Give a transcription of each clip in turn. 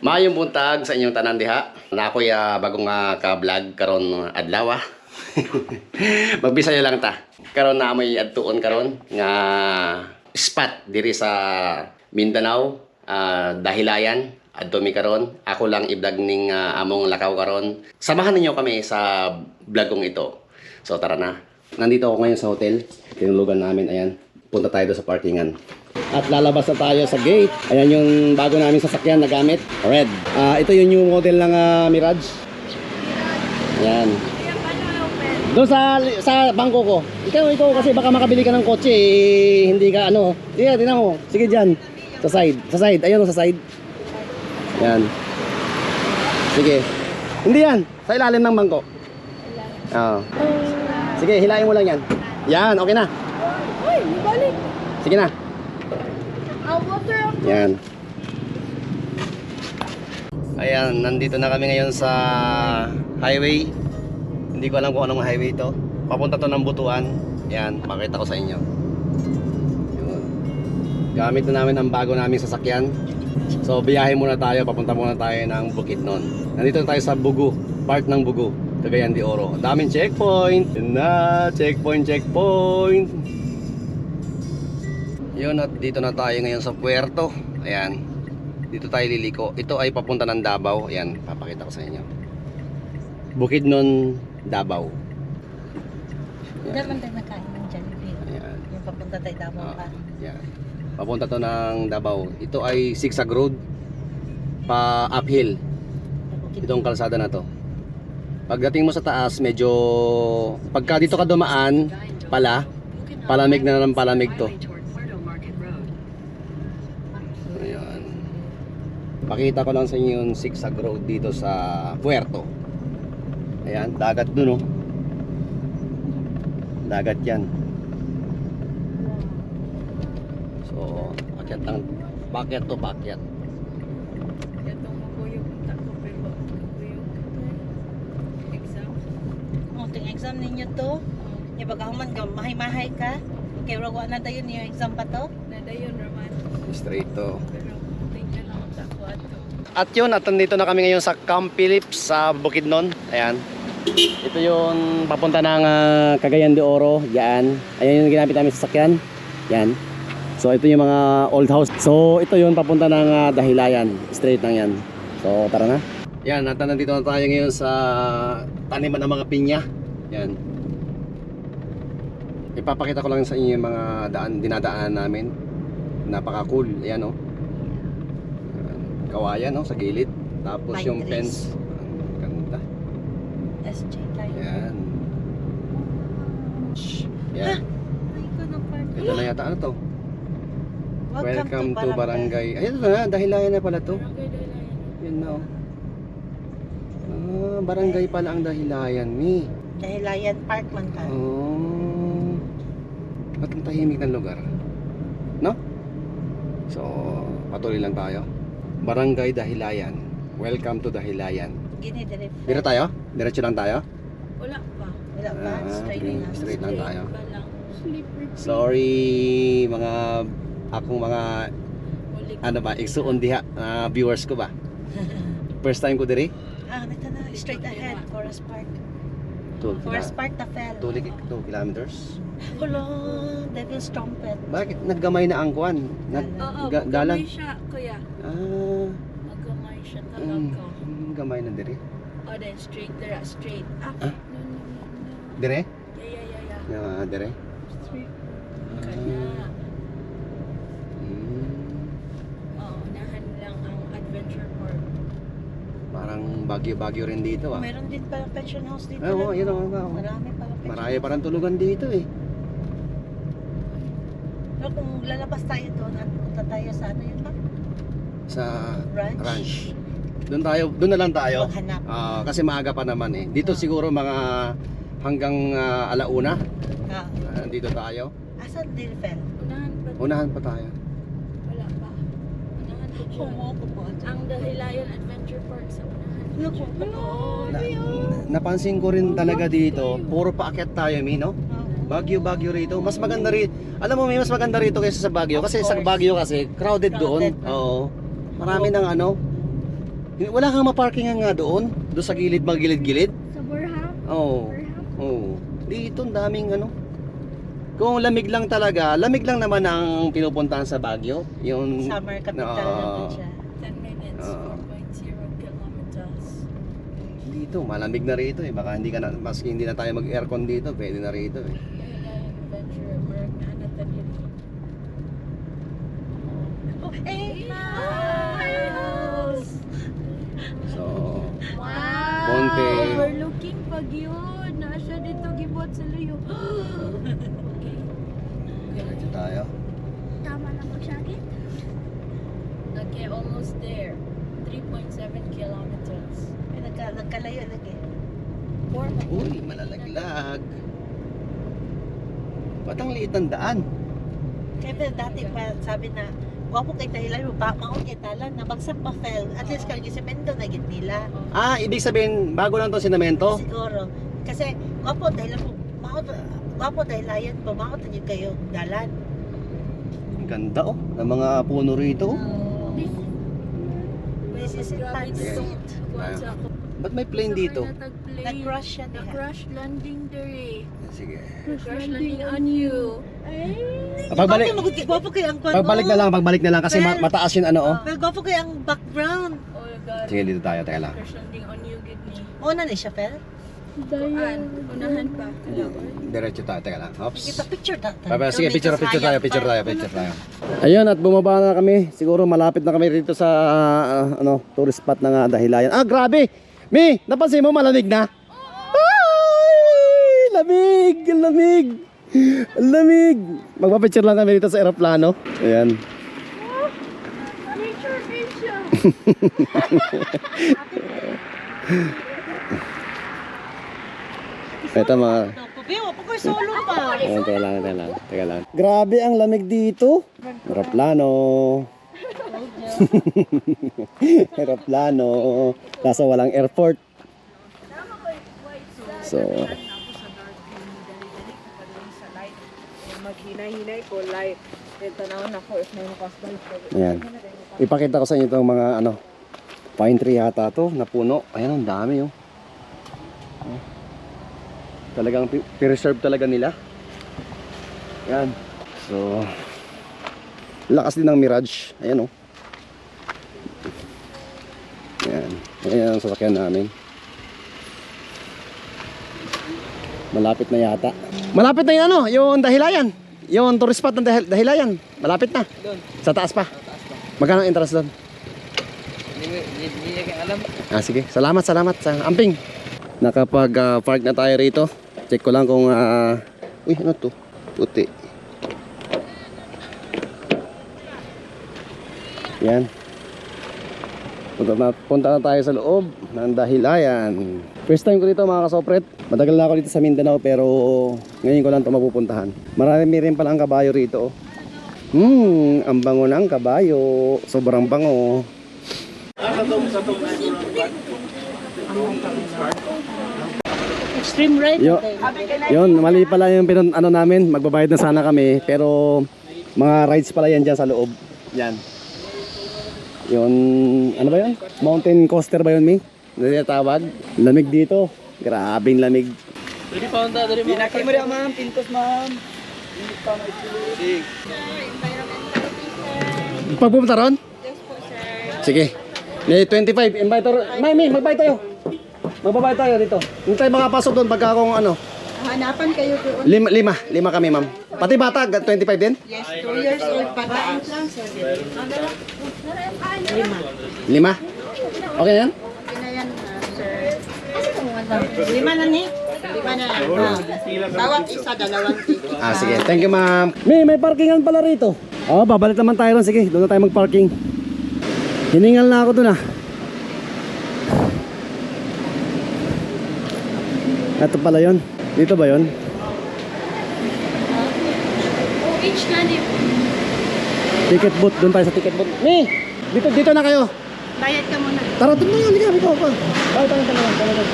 Maayong buntag sa inyong tanan diha. Na ako'y bagong ka-vlog karon adlaw. Magbisaya lang ta. Karon na may adtuon karon nga spot diri sa Mindanao, Dahilayan. Adto mi karon. Ako lang i-vlog ning among lakaw karon. Samahan ninyo kami sa vlogong ito. So tara na. Nandito ako ngayon sa hotel. Tinulugan namin, ayan. Punta tayo doon sa parkingan. At lalabas na tayo sa gate. Ayan yung bago namin sasakyan na gamit. Red. Ito yung new model ng Mirage. Ayan. Doon sa bangko ko. Ikaw kasi baka makabili ka ng kotse hindi ka ano. Sige, tingnan mo. Sige dyan. Sa side. Sa side. Ayun sa side. Ayan. Sige. Hindi yan. Sa ilalim ng bangko. Sige, hilahin mo lang yan. Yan, okay na. Uy, balik. Sige na. Yan. Ayan, nandito na kami ngayon sa highway. Hindi ko alam kung anong highway ito. Papunta to ng Butuan. Ayan, pakita ko sa inyo. Yun. Gamit na namin ang bago naming sasakyan. So, biyahe muna tayo. Papunta muna tayo ng Bukidnon. Nandito na tayo sa Bugu. Part ng Bugu. Cagayan de Oro. Ang daming checkpoint. Yun na, checkpoint. Yun, at dito na tayo ngayon sa Puerto. Ayan. Dito tayo liliko. Ito ay papunta ng Davao. Ayan, papakita ko sa inyo. Bukidnon, Davao. Daman tayo nakain ng Jollibee. Ayan. Yung papunta tayo Davao pa. Ayan. Papunta to ng Davao. Ito ay zigzag road. Pa uphill. Itong kalsada na to. Pagdating mo sa taas, medyo pagka dito ka dumaan, palamig na ng palamig to. Ayan. Pakita ko lang sa inyo yung zigzag road dito sa Puerto. Ayan, dagat dun oh. Dagat yan. So, pakyat lang. Pakyat to pakyat. Exam ninyo to. Yung bagahuman ka, mahay-mahay ka. Kaya wala na dayon yung exam pa to. Nadayon raman. Straight to. Pero tingnan lang sa kuwato. At yun, at nandito na kami ngayon sa Camp Philips sa Bukidnon. Ayan. Ito yung papunta ng Cagayan de Oro. Yan. Ayan yung ginamit namin sa sasakyan. Yan. So ito yung mga old house. So ito yung papunta ng Dahilayan. Straight lang yan. So tara na. Yan, at nandito na tayo ngayon sa taniman ng mga pinya. Yan. Ipapakita ko lang sa inyo yung mga dinadaanan namin. Napaka-cool. Ayan, oh. Kawayan, oh, sa gilid. Tapos Pine yung trees. fence. Ganda. SJ tayo. Yan. Yan. Ay, ko ng park. Ito na yata. Ano to? Welcome to Barangay. Ayun na, Dahilayan na pala to. Barangay Dahilayan. Yan na, oh. Barangay pala ang Dahilayan, mi. Dahilayan Park man ka. Oh. Ba't ang tahimik ng lugar? No? So, patuloy lang tayo. Barangay Dahilayan. Welcome to Dahilayan. Gini, dire. Dito tayo? Diretso lang tayo? Wala pa. Wala pa, straight na. Straight lang tayo. Pa lang. Slippery. Sorry, akong mga Ulik. ano ba, igsuon diha, viewers ko ba? First time ko diri? Dito na, straight ahead, Forest Park. Forest Forest Park na fell. 2 kilometers. Hello, Devil's Trumpet. Bakit naggamay na ang kwan? Oo, Dalag? magkamay siya, kuya. Magkamay siya talaga. Gamay na diri. O, then straight there, straight. Ah? No. Dire? Yeah. Dire. Straight. Kanya. Oo, unahan lang ang adventure park. Parang Bagyo rin dito ah. Meron din palang pension house dito. Oo, yun ang Marami palang pension marami parang tulugan dito eh. Pero kung lalabas tayo doon at punta tayo sa ano yun ba? Sa Ranch? ranch. Doon na lang tayo. Maghanap. Kasi maaga pa naman eh. Dito siguro mga hanggang alauna. Dito tayo. Asan Dilfen? Unahan pa. Unahan pa tayo. Wala pa. Unahan pa dyan. Ang Dahilayan Adventure Park sa unahan. Napansin ko rin talaga dito, puro paakyat tayo, mi, no? Baguio rito. Mas maganda rin. Alam mo, may mas maganda rito kaysa sa Baguio. Kasi sa Baguio kasi, crowded doon. Oo. Marami ng ano, Wala kang maparkingan nga doon? Doon sa gilid, magilid-gilid? Sa Burham? Oo. Oo. Dito, ang daming ano. Kung lamig lang talaga, lamig lang naman ang pinupuntahan sa Baguio. Yung Summer capital naman siya. 10 minutes, Oo. 4.0 kilometers. Dito, malamig na rito eh. Baka hindi ka na, maski hindi na tayo mag-aircon dito, pwede na rito eh. Dahilayan Adventure Park na natin yun. Oh, So, Wow! Ponte. Overlooking pag yun. Nasa dito gibuhat sa layo. Okay. Diretso tayo. Tama na magsakit? Okay, almost there. 3.7 kilometers. Nagkalayo lagi. 4. Uy, malalaglag. Ba't ang liit ng daan? Kaya pa dati pa sabi na, wapo kay dahilan mo, maon kay talan, nabagsak pa fell. At least kang gisemento na gid nila. Ah, ibig sabihin, bago lang to sinamento? Siguro. Kasi, wapo dahilan mo, wapo dahilan po, maon na kayo dalan. Ang ganda oh, ng mga puno rito. This is in Pansit. Ba't may plane dito? Nag-crush siya diha. Crash landing there. Sige. Crash landing on you. Pagbalik, Gwapo kayo ang kwan pagbalik na lang kasi Well, mataas yung ano oh. Well, gwapo kayo ang background. Oh my God. Sige, dito tayo, teka lang. Crash landing on you, good me. Muna ni siya, Pel. Kuan, unahan pa. Diretso tayo, teka lang. Oops. Kita picture natin. Sige, picture tayo. Ayun, at bumaba na kami. Siguro malapit na kami rito sa tourist spot ng Dahilayan. Ah, grabe! Mi, napansin mo malamig na? Ay! Lamig! Ang lamig! Ang lamig! Magpapicture lang kami dito sa aeroplano. Ayan. Nature vision. Ito mga... Biwa, pa ko'y solo pa. Ayan, teka lang. Grabe ang lamig dito. Aeroplano. Aeroplano. Kaso walang airport. So, Maghinay-hinay ko, light. Tanawin ako if may makasbalik. ayan. Ipakita ko sa inyo itong mga pine tree yata to na puno. Ayan, ang dami oh. Talagang preserve talaga nila. Ayan. So, lakas din ng Mirage. Ayan oh. Ayan. Ayan ang sasakyan namin. Malapit na yata. Malapit na yung yung Dahilayan. Yung tourist spot ng Dahilayan. Malapit na. Doon. Sa taas pa. Magkano ang entrance doon? Hindi niya alam. Ah, sige. Salamat sa amping. Nakapag-park na tayo rito. Check ko lang kung uy, ano to? Puti. Yan. Punta na tayo sa loob ng Dahilayan. First time ko dito mga kasopret. Matagal na ako dito sa Mindanao pero ngayon ko lang ito mapupuntahan. Marami rin pala ang kabayo rito. Ang bango ng kabayo. Sobrang bango. Extreme right. Yun, mali pala yung namin. Magbabayad na sana kami. Pero mga rides pala yan dyan sa loob. Yan. Yun, ano ba yun? Mountain coaster ba yun, Mi? Ano yung tawag? Lamig dito. Grabing lamig. Dari pa unta, dari mo. Pinakay mo rin, ma'am. Pintos, ma'am. Pagpupunta ron? Sige. May 25. Invite Mi, magbayad tayo. Magbabayad tayo dito. Hindi tayo makapasok doon pagka kung ano. Hanapan kayo doon. Lima kami, ma'am. Pati bata, 25 din? Yes, 2 years old pataas. 5? Okay na yan? Lima na ni? Lima na. Bawat isa, dalawang ticket. Ah, sige. Thank you, ma'am. May parkingan pala rito. Oh, babalik naman tayo ron. Sige, doon na tayo mag-parking. Hiningal na ako doon ah. Ito pala yon. Dito ba yon? Beach na di. Ticket booth. Doon tayo sa ticket booth. Dito na kayo. Bayad ka muna. Tara, doon na yan. Ikaw pa. Tara.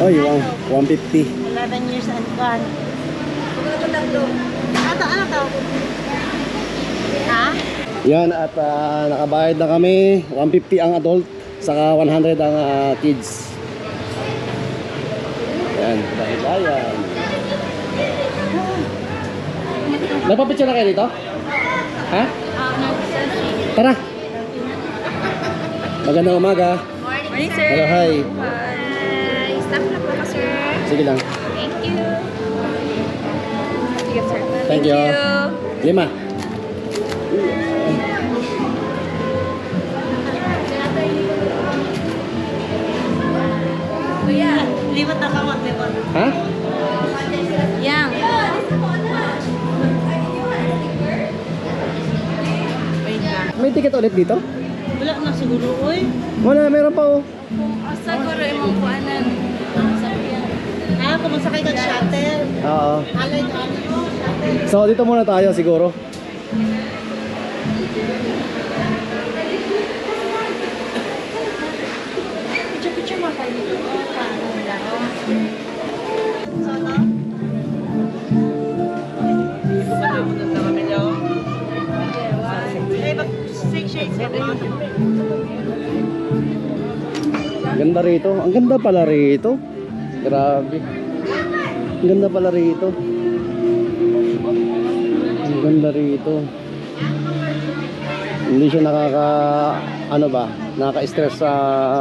Oy, 150. 11 years and gone. Ano to? Ha? Yan, at nakabayad na kami. 150 ang adult, saka 100 ang kids. Yan, dahilayan. Nagpapicture na kayo dito? Ha? Tara! Magandang umaga. Morning, sir. Hello, hi. Hi. Stop na po ka, sir. Sige lang. Thank you. Sige, sir. Thank you. 5. Kuya. Limat na kamot, limat. Ha? Yang. May ticket ulit dito? Wala na siguro, oy. Wala, meron pa oh. Asa ko rin mong kuanan. Sakyan. Ah, kung masakay ka shuttle. Oo. Alay na shuttle. So dito muna tayo siguro. Picture mo kayo. Sana? Eh, mag-six shades ka ba? Ganda rito. Ang ganda pala rito. Grabe. Ang ganda pala rito. Ang ganda rito. Hindi siya nakaka-stress sa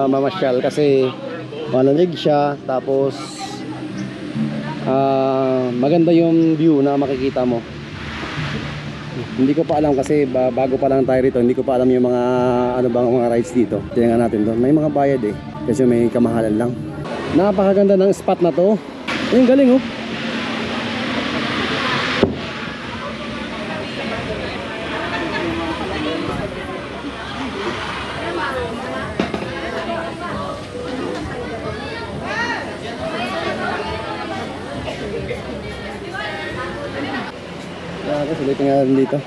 mamasyal kasi malamig siya, tapos maganda yung view na makikita mo. Hindi ko pa alam kasi bago pa lang tayo rito, hindi ko pa alam yung mga mga rides dito. Tingnan natin doon. May mga bayad eh. Kasi may kamahalan lang. Napakaganda ng spot na to. Ayun, galing oh. Sulitin nga rin dito.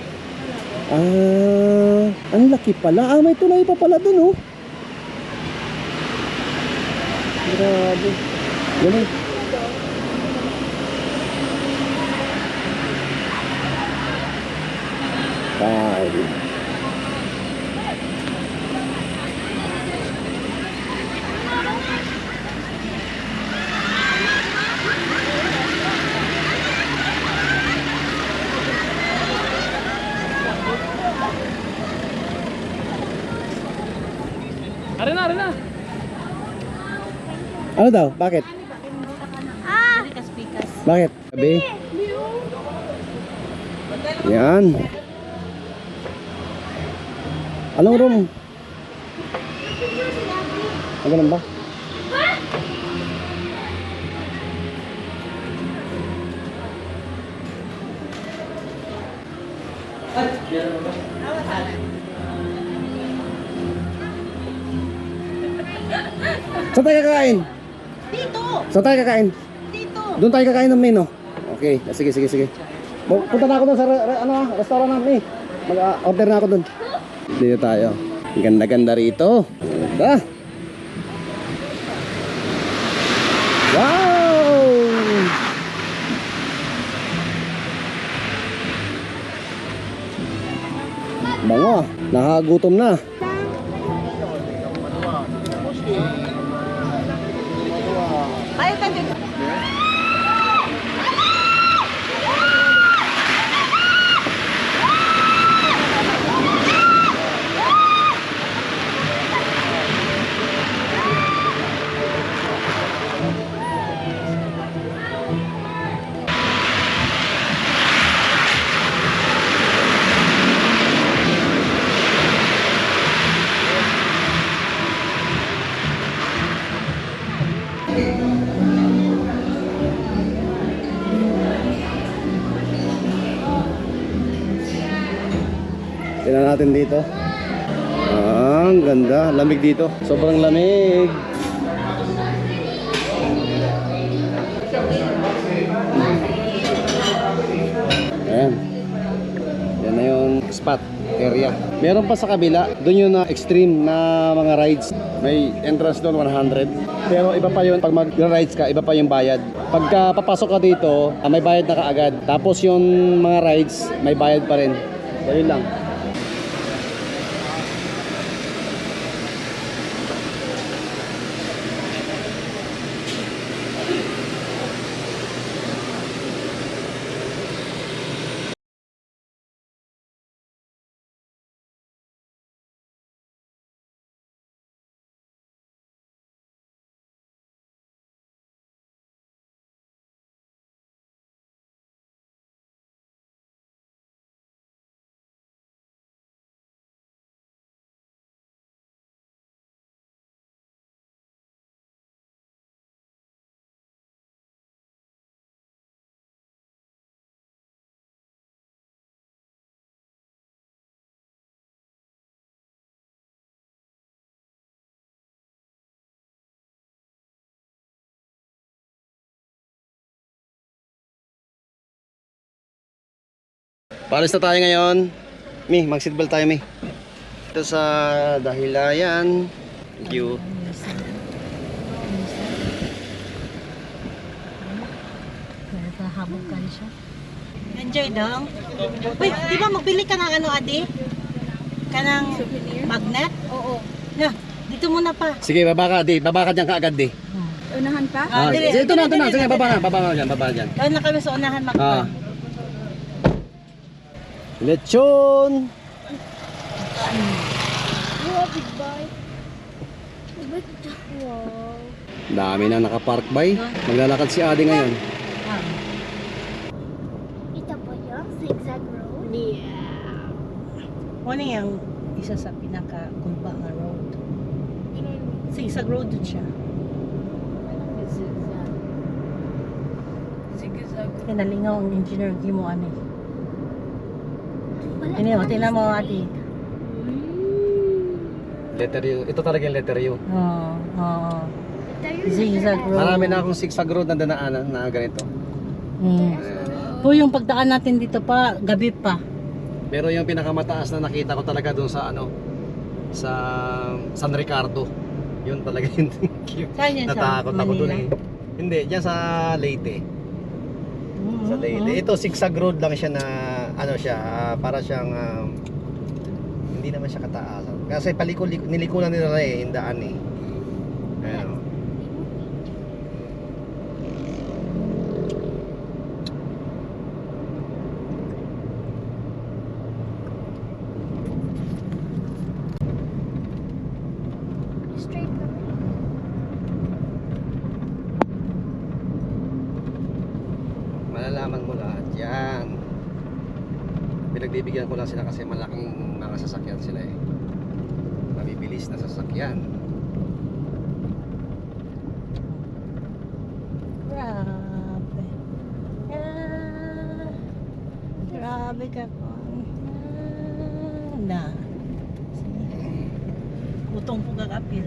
Ang laki pala. May tunay pa pala dun oh. Grabe. Ganun. Bye. Arena. Ano daw? Bakit? Bakit? Gabi? Yan. Anong room? Ganun ba? Saan tayo kakain? Dito! Saan tayo kakain? Dito! Doon tayo kakain ng menu. Okay, sige. Punta na ako doon sa restaurant namin. Mag-order na ako doon. Dito tayo. Ganda-ganda rito. Ganda. Wow! Bango ah. Nakagutom na. Ayaw ka dito! Tingnan natin dito. Ang ganda. Lamig dito. Sobrang lamig. Ayan. Yan na yung spot area. Meron pa sa kabila. Doon yung extreme na mga rides. May entrance doon 100. Pero iba pa yun. Pag mag-rides ka, iba pa yung bayad. Pagka papasok ka dito, may bayad na kaagad. Tapos yung mga rides, may bayad pa rin. So yun lang. Paalis na tayo ngayon. Mi, mag-seatbelt tayo, Mi. Ito sa Dahilayan. Thank you. Habog ka siya. Enjoy dong. Uy, di ba magbili ka ng ano, Adi? Kanang magnet? Oo. Na, dito muna pa. Sige, baba ka, di. Baba ka dyan kaagad, di. Unahan pa? Dili. Sige, ito na. Sige, baba na. Baba na dyan, baba na dyan. Doon na kami sa unahan Ah. magpan. Lechon! Wow, big bike. Wow. Dami na nakapark bay. Maglalakad si Adi ngayon. Ito po yung zigzag road? Yeah. Ano yung isa sa pinaka-gulba nga road? Sigsag road dun siya. Zigzag. Zigzag. Kinalingaw ang engineer, di mo ano eh. Ano yun, tingnan mo ate. Letter U. Ito talaga yung letter U. Oo. Zigzag road. Marami na akong zigzag road na dinaanan na ganito. Po yung pagdaan natin dito pa, gabi pa. Pero yung pinakamataas na nakita ko talaga doon sa ano, sa San Ricardo. Yun talaga yung Saan yan, sa natakot ako doon Manila? eh. Hindi, diyan sa Leyte. Sa Leyte. Ito zigzag road lang siya na ano siya, para siyang hindi naman siya kataasan. Kasi nilikunan nila eh, yung daan eh. Ayan. Oh. Straight kami. Malalaman mo lahat yan. Pinagbibigyan ko lang sila kasi malaking mga sasakyan sila eh. Mabibilis na sasakyan. Grabe. Grabe ka po. Na. Utong po kakapil.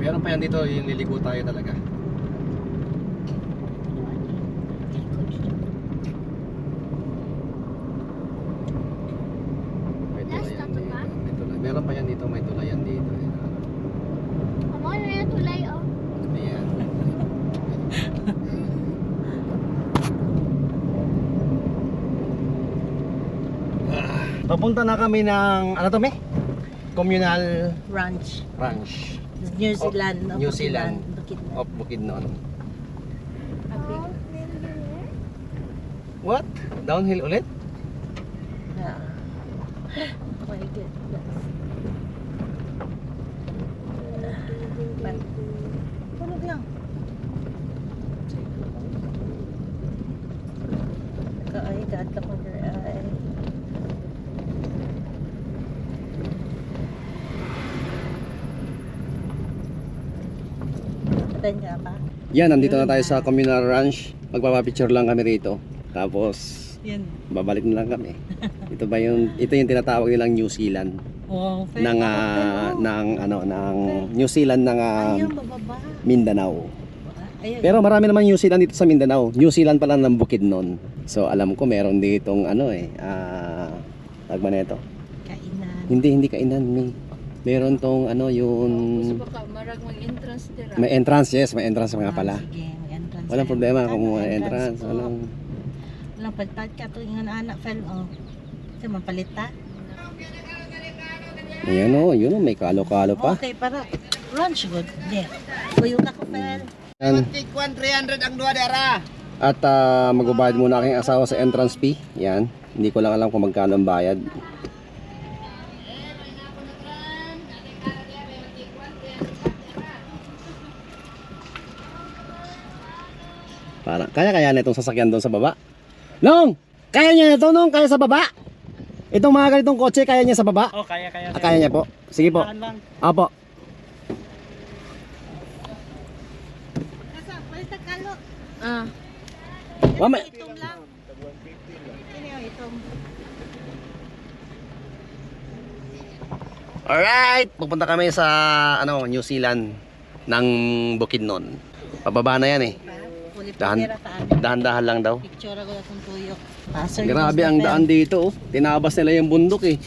Meron pa yan dito, yung liliko tayo talaga. May Last tulayan na to dito. ba? May tulayan. Meron pa yan dito, may tulayan dito. Amo na yung tulay, oh. Ayan. Papunta na kami ng, ano to me? Communal Ranch. Ranch New Zealand. no? New Zealand. Bukidnon. of Bukidnon. What? Downhill ulit? Yeah. My goodness. Tulog lang. Kaay, kaat ka ay. Tanya pa. Yan, nandito na tayo sa Communal Ranch. Magpapapicture lang kami rito. Tapos, Yan. babalik na lang kami. Ito yung tinatawag nilang New Zealand. Oh, Ng, ng New Zealand ng Ayun, bababa. Mindanao. Ayun. Pero marami naman New Zealand dito sa Mindanao. New Zealand pala ng Bukidnon. So, alam ko meron ditong tagma na ito. Kainan. Hindi kainan. Meron tong yung Baka marag mag-entrance dira. may entrance, yes, may entrance nga pala. Sige, may entrance. Walang tayo. problema Ano, kung may entrance. po. Walang pagpad ka tuwing anak fel oh. Kasi mapalita. Ayan o, yun o, may kalo-kalo pa. Okay, para lunch good. There. Kuyo na ko fel. Yan. 300 ang duwa dera. At magbabayad muna aking asawa sa entrance fee. Yan. Hindi ko lang alam kung magkano ang bayad. Kaya na itong sasakyan doon sa baba. Nong! Kaya niya ito, Nong? Kaya sa baba? Itong mga ganitong kotse, kaya niya sa baba? Oh, kaya. Kaya niya po. Sige po. Lang. Apo. Nasa, palita kalo. Ah. Mama. Itom lang. Ini yung itom. Alright, pupunta kami sa New Zealand ng Bukidnon. Pababa na yan eh. Dahan-dahan lang daw. Picture ko na itong tuyok. Grabe ang daan dito oh. Tinabas nila yung bundok eh.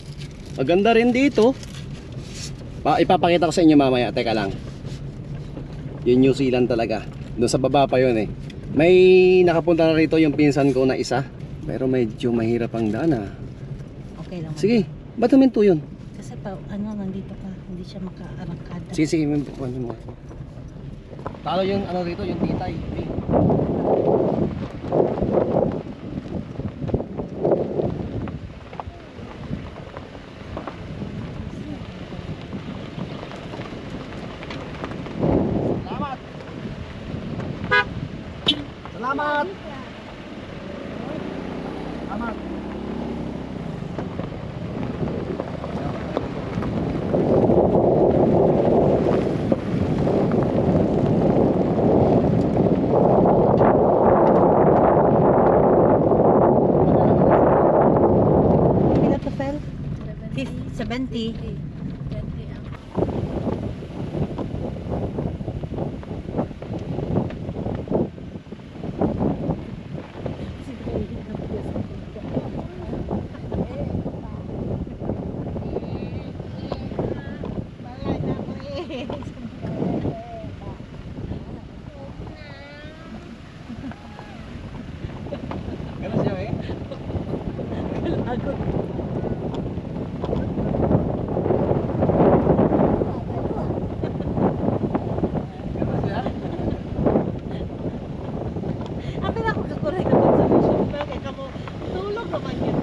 Maganda rin dito. Ipapakita ko sa inyo mamaya. Teka lang. Yung New Zealand talaga. Doon sa baba pa yun eh. May nakapunta na rito yung pinsan ko na isa. Pero medyo mahirap ang daan ah. Okay lang. Sige, ba't huminto yun? Kasi nandito pa. Hindi siya makaarangkada. Sige, mo. Talo yung rito, yung titay. Salamat! Salamat! Pila to, Fel? 70. 20 ang Ganun siya eh. Ganun siya. Akin ako kakuray ka sa mission. Kaya kamo tulog naman yun.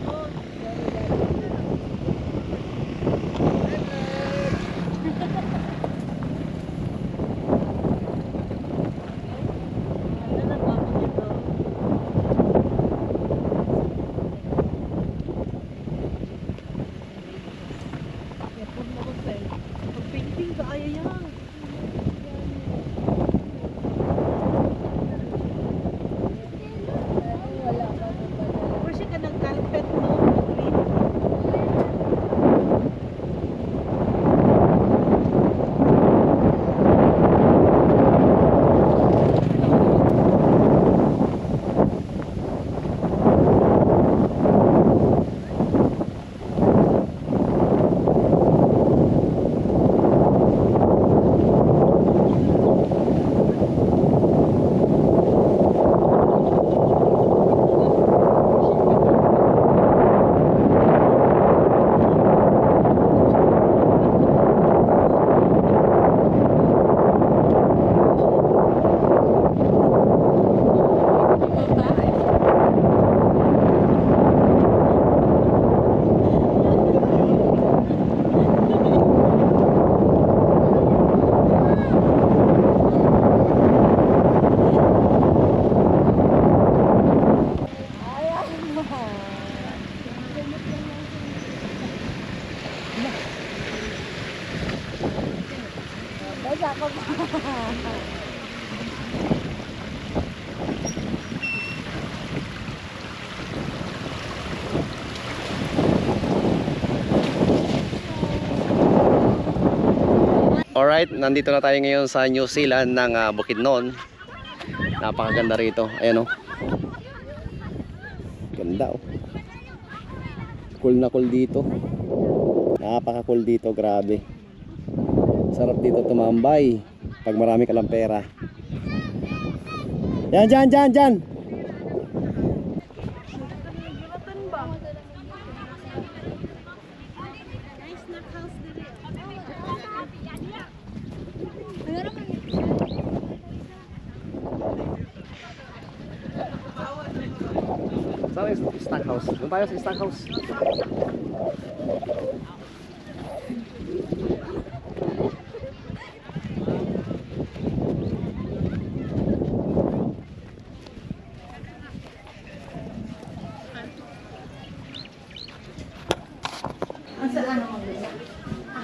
Pag-painting ka, ayaw yan. Kasi ka ng carpet mo, green. Alright, nandito na tayo ngayon sa New Zealand ng Bukidnon. Napakaganda rito. Ayan oh. Ganda oh. Cool na cool dito. Napaka-cool dito, grabe. Sarap dito tumambay pag marami ka lang pera. Yan, dyan. Saan yung stock house? Doon tayo sa stock house.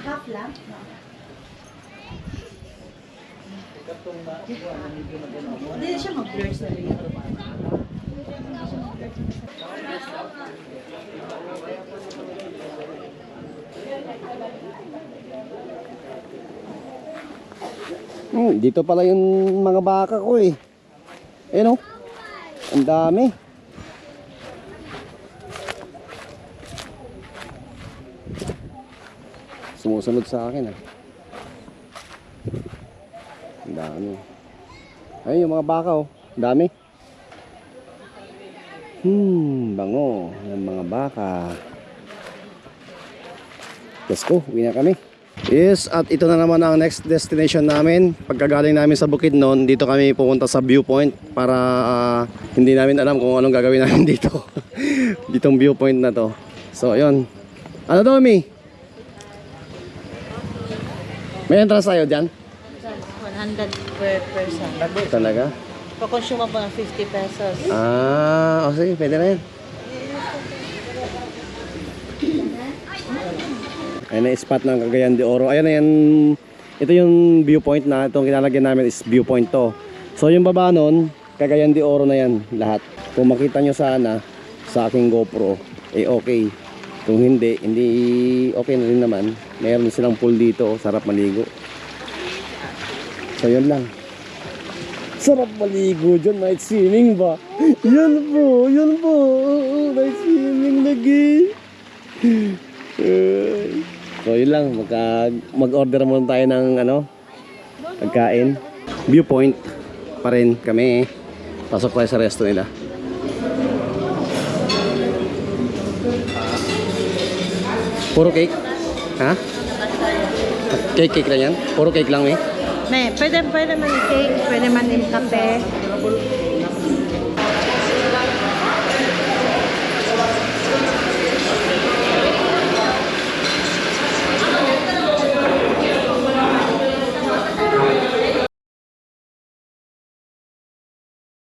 Half lang? Hindi siya mag-blur sa rin. Dito pala yung mga baka ko eh. Ayun oh. Ang dami. Sumusunod sa akin ah. Ang dami. Ayun yung mga baka oh. Ang dami. Bango. Yung mga baka. Let's go. Uwi na kami. Yes, at ito na naman ang next destination namin. Pagkagaling namin sa Bukidnon, dito kami pupunta sa viewpoint para hindi namin alam kung anong gagawin namin dito. Ditong viewpoint na to. So, yun. Ano daw, Mi? May entrance tayo dyan? 100 per person. Talaga? Pa-consume mo ng 50 pesos. O sige, pwede na yan. Ayan na spot ng Cagayan de Oro. Ayan na yan. Ito yung viewpoint na. Itong kinalagyan namin is viewpoint to. So yung baba nun, Cagayan de Oro na yan lahat. Kung makita nyo sana sa aking GoPro, eh okay. Kung hindi okay na rin naman. Mayroon silang pool dito. Sarap maligo. So yun lang. Sarap maligo dyan. Night swimming ba? Yan po. Night swimming lagi. So yun lang, mag-order muna tayo ng pagkain. Viewpoint pa rin kami. Pasok tayo sa resto nila. Puro cake? Ha? Cake lang yan? Puro cake lang eh? Pwede man cake, pwede man yung kape.